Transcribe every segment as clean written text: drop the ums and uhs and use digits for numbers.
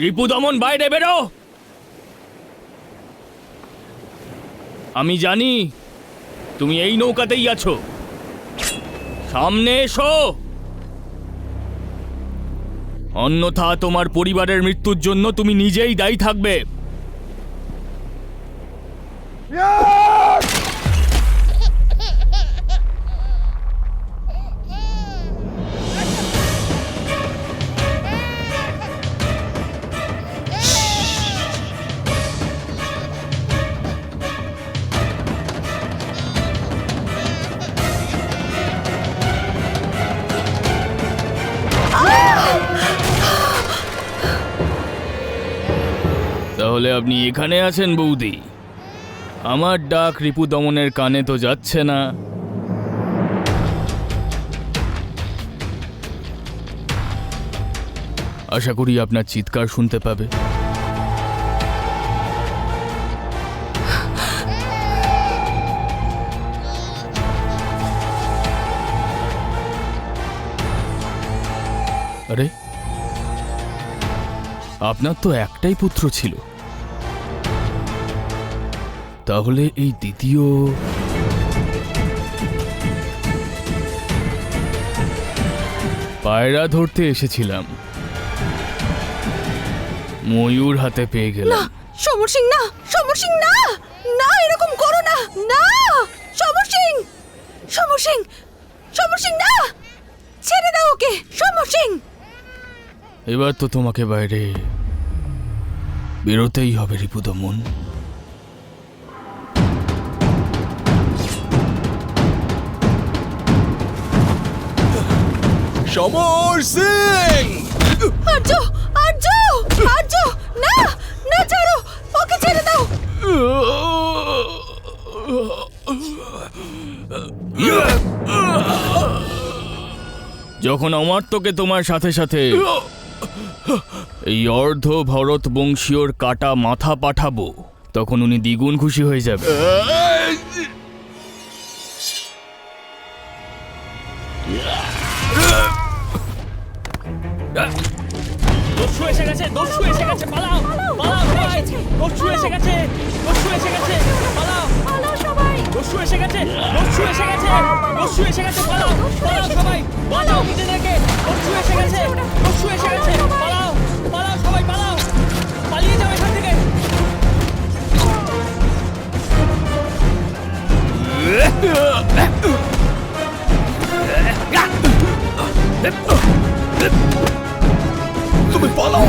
রিপুদমন, বাইরে বেরো। আমি জানি তুমি এই নৌকাতেই আছো। সামনে এসো, অন্যথা তোমার পরিবারের মৃত্যুর জন্য তুমি নিজেই দায়ী থাকবে। তাহলে আপনি এখানে আছেন বৌদি? আমার ডাক রিপুদমনের কানে তো যাচ্ছে না। আশা করি আপনার চিৎকার শুনতে পাবে। আরে, আপনার তো একটাই পুত্র ছিল, তাহলে এই দ্বিতীয়? পায়রা ধরতে এসেছিলাম, ময়ূর হাতে পেয়ে গেলাম। সমর সিং, না সমর সিং, না না, এরকম করো না, না সমর সিং, সমর সিং, সমর সিং, না, ছেড়ে দাও ওকে সমর সিং। এবার তো তোমাকে বাইরে বেরোতেই হবে রিপুদমন। সমর সিং! আর্য, আর্য, আর্য, না না, ছাড়ো ওকে, ছেড়ে দাও। যখন অমাত্যকে তোমার সাথে সাথে এই অর্ধ ভরত বংশীয়র কাটা মাথা পাঠাবো, তখন উনি দ্বিগুণ খুশি হয়ে যাবে। দস্যু এসে গেছে, দস্যু এসে গেছে, পালাও পালাও সবাই, দস্যু এসে গেছে, দস্যু এসে গেছে, পালাও পালাও সবাই, দস্যু এসে গেছে, দস্যু এসে গেছে, দস্যু এসে গেছে, পালাও পালাও সবাই, পালাও নিজেদেরকে, দস্যু এসে গেছে, দস্যু এসে গেছে, পালাও পালাও সবাই, পালাও, পালিয়ে যাও এখান থেকে। তুমি পালাও!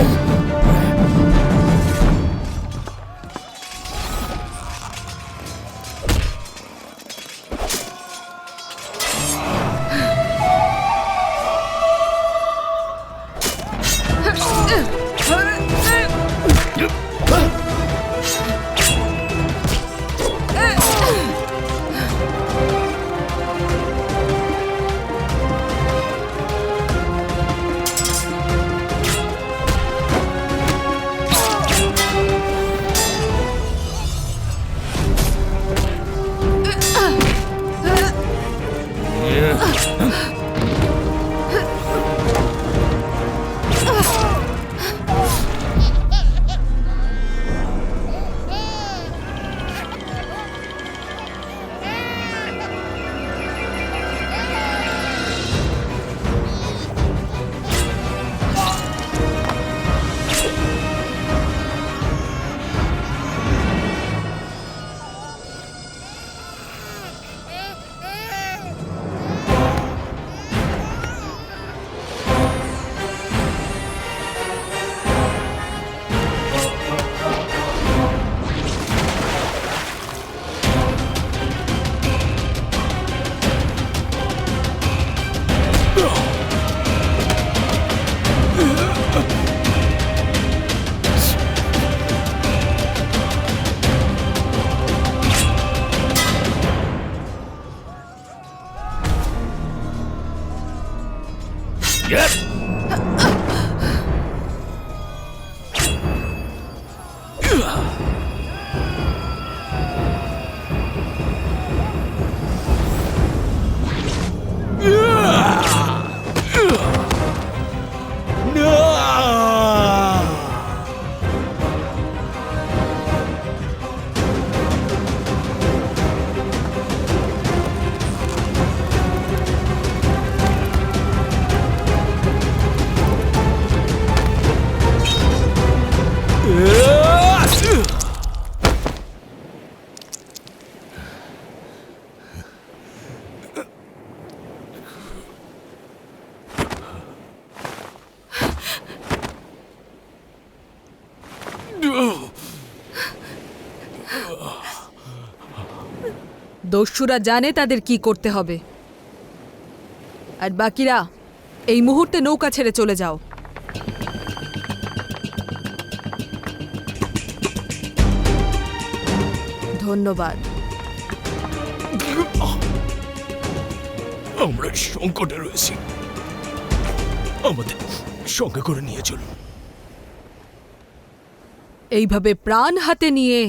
দস্যুরা জানে তাদের কি করতে হবে। আর বাকিরা এই মুহূর্তে নৌকা ছেড়ে চলে যাও। ধন্যবাদ। আমরা সংকটে রয়েছি, আমাদের সঙ্গে করে নিয়ে চলুন। এইভাবে প্রাণ হাতে নিয়ে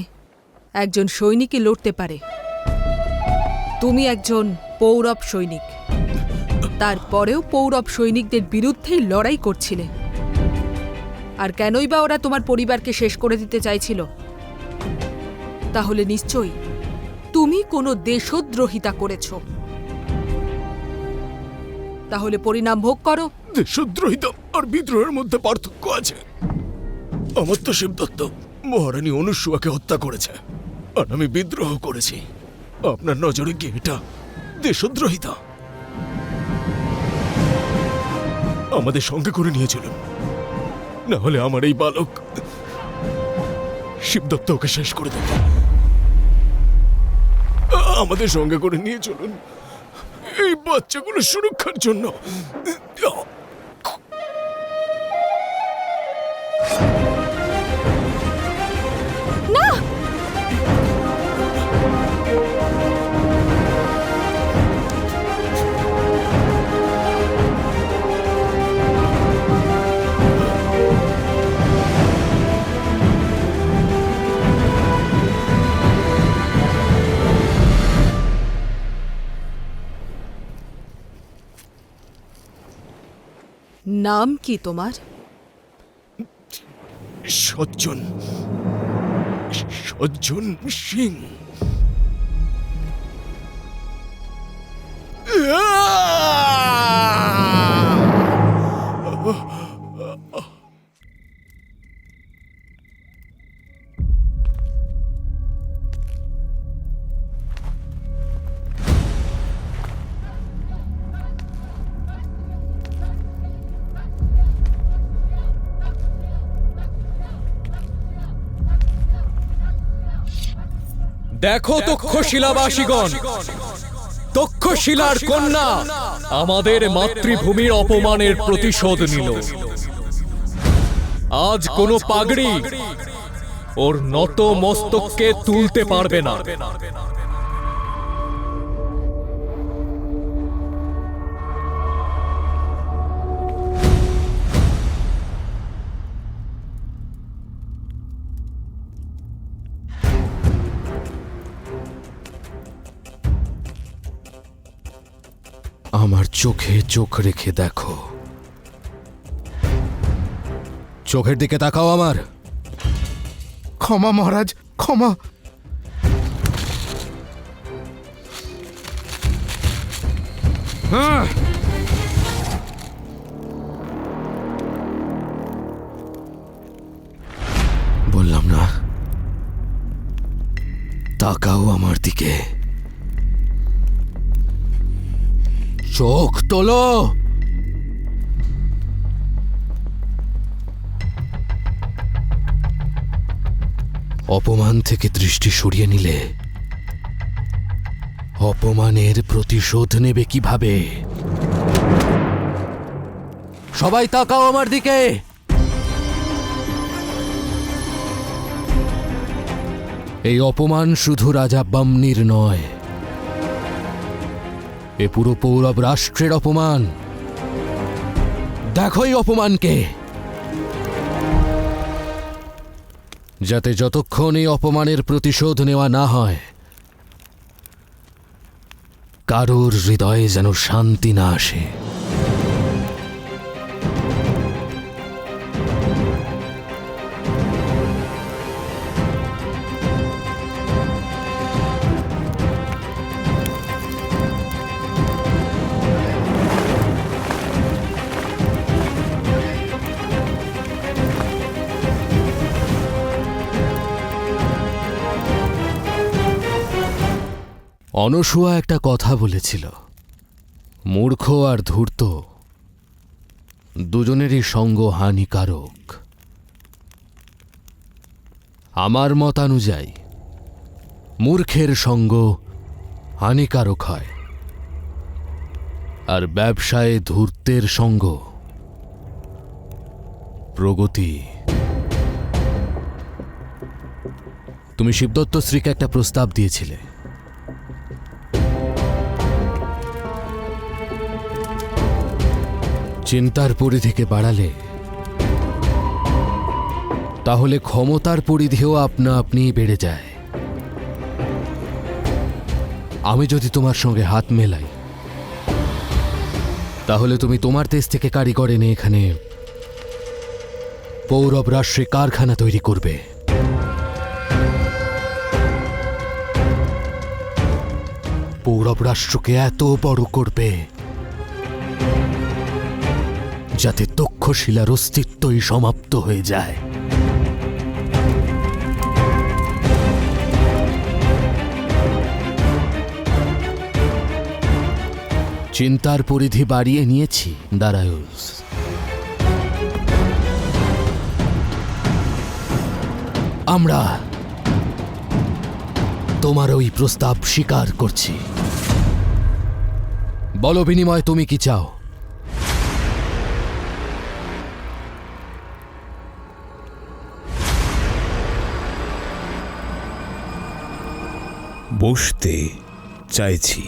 একজন সৈনিকই লড়তে পারে। তুমি একজন পৌরব সৈনিক, তারপরেও পৌরব সৈনিকদের বিরুদ্ধেই লড়াই করছিলে। আর কেনই বা ওরা তোমার পরিবারকে শেষ করে দিতে চাইছিল? তাহলে নিশ্চয়ই তুমি কোনো দেশদ্রোহিতা করেছ। তাহলে পরিণাম ভোগ করো। দেশদ্রোহিতা আর বিদ্রোহের মধ্যে পার্থক্য আছে। আমার তো শিবদত্ত মহারানী অনুসুয়াকে হত্যা করেছে, আর আমি বিদ্রোহ করেছি। আপনার নজরে কি এটা দেশদ্রোহিতা? আমাদের সঙ্গে করে নিয়ে চলুন, না হলে আমার এই বালক শিবদত্ত ওকে শেষ করে দেবে। আমাদের সঙ্গে করে নিয়ে চলুন, এই বাচ্চাগুলোর সুরক্ষার জন্য। নাম কি তোমার? সজ্জন সিং। দেখো তক্ষশিলাবাসীগণ, তক্ষশিলার কন্যা আমাদের মাতৃভূমির অপমানের প্রতিশোধ নিল। আজ কোনো পাগড়ি ওর নত মস্তককে তুলতে পারবে না। আমার চোখে চোখ রেখে দেখো। চোখের দিকে তাকাও আমার। ক্ষমা মহারাজ, ক্ষমা। বললাম না, তাকাও আমার দিকে। চোখ তোলো। অপমান থেকে দৃষ্টি সরিয়ে নিলে অপমানের প্রতিশোধ নেবে কিভাবে? সবাই তাকাও আমার দিকে। এই অপমান শুধু রাজা বামনির নয়, এ পুরো পৌরব রাষ্ট্রের অপমান। দেখো এই অপমানকে, যাতে যতক্ষণ এই অপমানের প্রতিশোধ নেওয়া না হয়, কারোর হৃদয়ে যেন শান্তি না আসে। অনসূয়া একটা কথা বলেছিল, মূর্খ আর ধূর্ত দুজনেরই সঙ্গ হানিকারক। আমার মতানুযায়ী মূর্খের সঙ্গ হানিকারক হয়, আর ব্যবসায়ে ধূর্তের সঙ্গ প্রগতি। তুমি শিবদত্ত শ্রীকে একটা প্রস্তাব দিয়েছিলে, চিন্তার পরিধিকে বাড়ালে তাহলে ক্ষমতার পরিধিও আপনা আপনিই বেড়ে যায়। আমি যদি তোমার সঙ্গে হাত মেলাই তাহলে তুমি তোমার দেশ থেকে কারিগর এনে এখানে পৌরব রাষ্ট্রে কারখানা তৈরি করবে। পৌরব রাষ্ট্রকে এত বড় করবে যাতে তক্ষশিলার অস্তিত্বই সমাপ্ত হয়ে যায়। চিন্তার পরিধি বাড়িয়ে নিয়েছি দারায়ুস। আমরা তোমার ওই প্রস্তাব স্বীকার করছি। বলো বিনিময় তুমি কি চাও? বসতে চাইছি।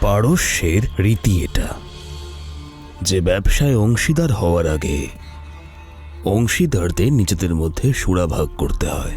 পারস্যের রীতি এটা যে ব্যবসায় অংশীদার হওয়ার আগে অংশীদারদের নিজেদের মধ্যে সুরাভাগ করতে হয়।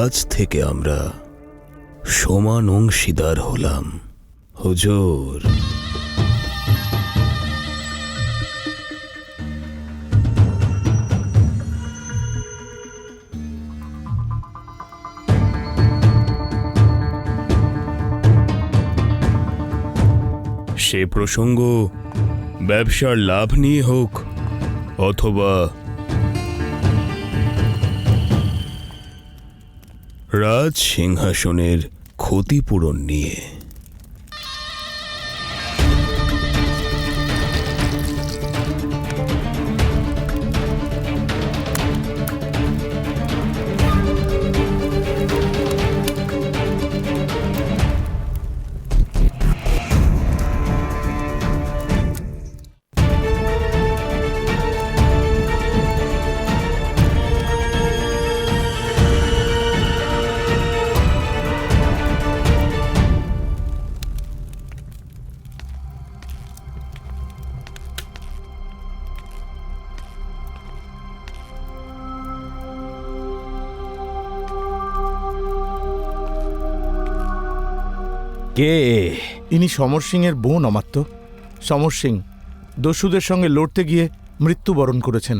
আজ থেকে আমরা সমান অংশীদার হলাম হুজুর। সে প্রসঙ্গ ব্যবসার লাভ নিয়ে হোক অথবা রাজ সিংহাসনের ক্ষতিপূরণ নিয়ে। কে? ইনি সমর সিং এর বোন অমাত্য। সমর সিং দস্যুদের সঙ্গে লড়তে গিয়ে মৃত্যুবরণ করেছেন।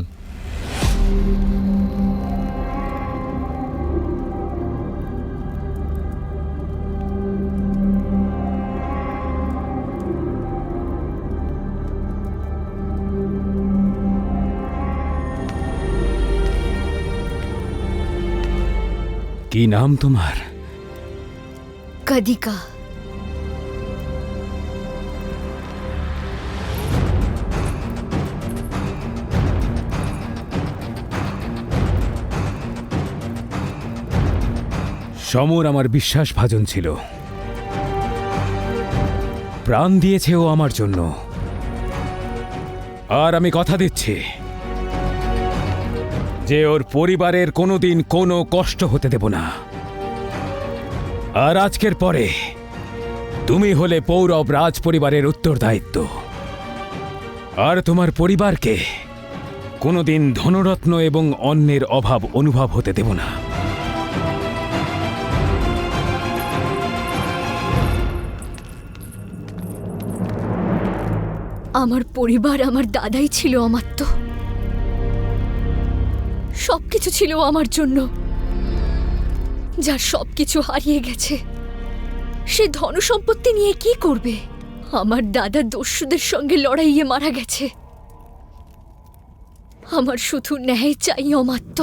কি নাম তোমার? কদিকা। সমর আমার বিশ্বাসভাজন ছিল, প্রাণ দিয়েছে ও আমার জন্য। আর আমি কথা দিচ্ছি যে ওর পরিবারের কোনোদিন কোনো কষ্ট হতে দেব না। আর আজকের পরে তুমি হলে পৌরব রাজ পরিবারের উত্তরদায়িত্ব। আর তোমার পরিবারকে কোনোদিন ধনরত্ন এবং অন্যের অভাব অনুভব হতে দেব না। আমার পরিবার আমার দাদাই ছিল অমাত্য। সবকিছু ছিল আমার জন্য। যার সবকিছু হারিয়ে গেছে সে ধনসম্পত্তি নিয়ে কি করবে? আমার দাদা দস্যুদের সঙ্গে লড়াইয়ে মারা গেছে। আমার শুধু ন্যায় চাই অমাত্য।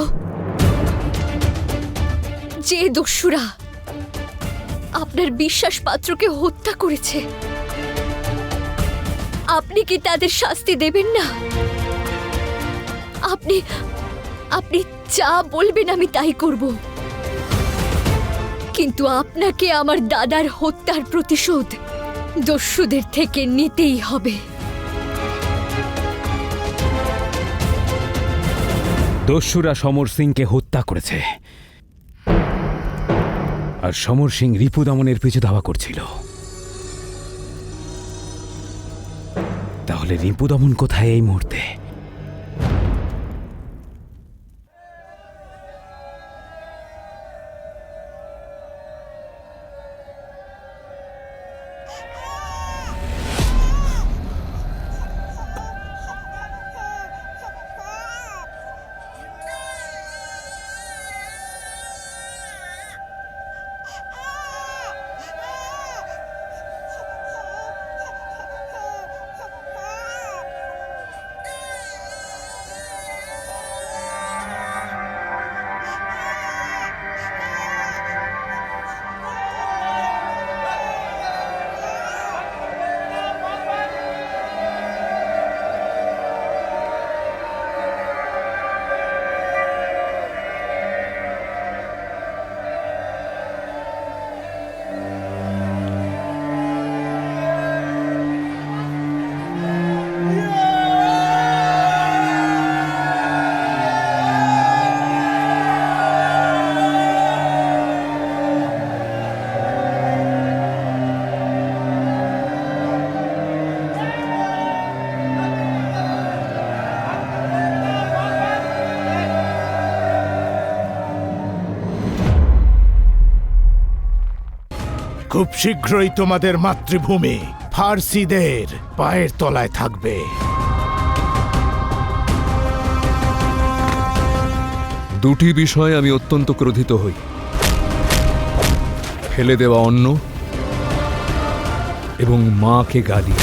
যে দস্যুরা আপনার বিশ্বাসপাত্রকে হত্যা করেছে, আপনি কি তাদের শাস্তি দেবেন না? আপনি আপনি যা বলবেন আমি তাই করব। কিন্তু আপনাকে আমার দাদার হত্যার প্রতিশোধ দস্যুদের থেকে নিতেই হবে। দস্যুরা সমর সিংকে হত্যা করেছে, আর সমর সিং রিপু দমনের পিছু ধাওয়া করছিল। তাহলে রিপু দমন কোথায় এই মুহূর্তে? খুব শীঘ্রই তোমাদের মাতৃভূমি ফার্সিদের পায়ের তলায় থাকবে। দুটি বিষয়ে আমি অত্যন্ত ক্রোধিত হই: ফেলে দেওয়া অন্ন এবং মাকে গালি।